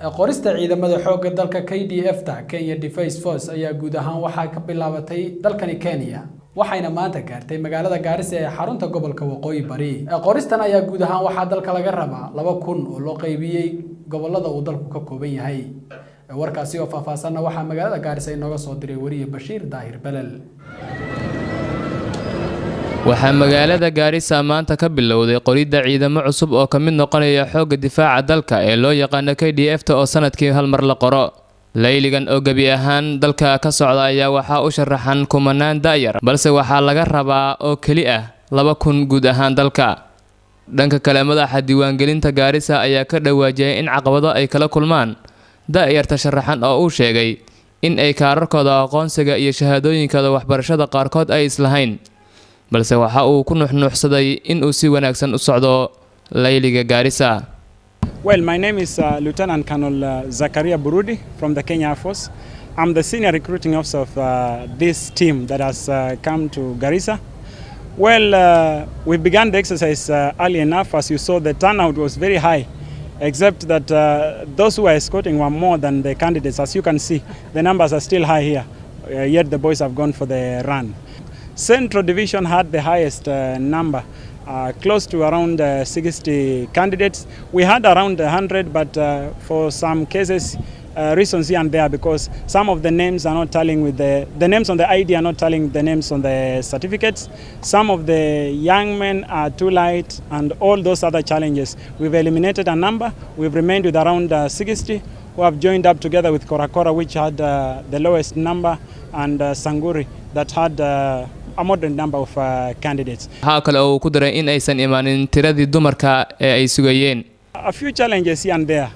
qorista ciidamada xoogga dalka KDF-ta Kenya Defence Force ayaa guud ahaan waxaa ka bilaabatay dalkani Kenya waxayna maanta gaartay magaalada Garissa ee xarunta gobolka Waqooyi Bari. Qoristan ayaa guud ahaan waxaa dalka laga rabaa 2,000 oo loo qaybiyay gobolada uu dalku ka kooban yahay. Warkaasi oo faahfaahsan waxaa magaalada Garissa inooga soo diray wariye Bashiir Daahir Balal. waxaa magaalada Garissa maanta ka bilowday qoridda ciidamo cusub oo ka mid noqonaya xoogga difaaca dalka ee loo yaqaan KDF-ta oo sanadkii hal mar la qoro. layligan oo gabi ahaan dalka ka socda ayaa waxaa u sharaxan kumanaan daayar balse waxaa laga rabaa oo keli ah 2,000 guud ahaan dalka. dhanka kale madaxa diiwaangelinta Garissa ayaa ka dhawaajiyay in caqabado ay kala kulmaan daayarta sharaxan oo uu sheegay in ay kaararkooda aqoonsiga iyo shahaadooyinkooda waxbarashada qaarkood ay islahayn balse waxa uu ku nuuxnuuxsaday in uu si wanaagsan u socdo layliga Garissa. Well, my name is Lieutenant Colonel Zakaria Burudi from the Kenya Air Force. I'm the senior recruiting officer of this team that has come to Garissa. Well, we began the exercise early enough. As you saw, the turnout was very high, except that those who were escorting were more than the candidates. As you can see, the numbers are still high here, yet the boys have gone for the run. Central Division had the highest number, close to around 60 candidates. We had around 100, but for some cases, reasons here and there, because some of the names are not tallying with the names on the ID are not tallying the names on the certificates. Some of the young men are too light, and all those other challenges. We've eliminated a number. We've remained with around 60 who have joined up together with Korakora, which had the lowest number, and Sanguri that had a modern number of candidates. Waxa kale oo ku daray in aysan imaanin tiradii dumarka ee ay sugayeen. A few challenges here and there.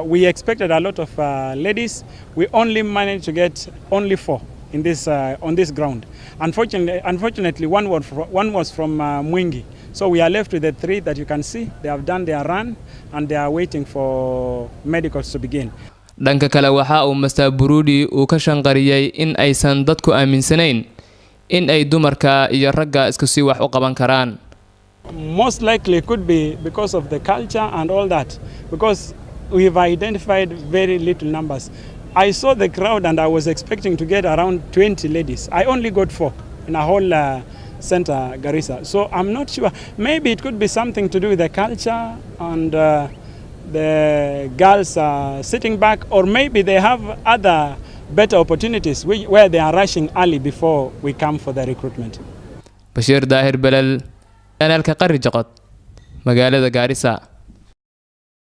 We expected a lot of ladies. We only managed to get only 4 in this on this ground. Unfortunately, one was from Mwingi. So we are left with the 3 that you can see. They have done their run and they are waiting for medicals to begin. dhanka kale waxa uu Mr. Burudi uu ka shanqariyay in aysan dadku aaminsanayn in ay dumarka iyo ragga isku si wax u qaban karaan. Most likely could be because of the culture and all that, because we've identified very little numbers. I saw the crowd and I was expecting to get around 20 ladies. I only got 4 in a whole center, Garissa. So I'm not sure. Maybe it could be something to do with the culture and the girls are sitting back, or maybe they have other better opportunities where they are rushing early before we come for the recruitment. Bashiir Daahir Balal, Kanaalka Qarri Jaqad, magaalada Garissa.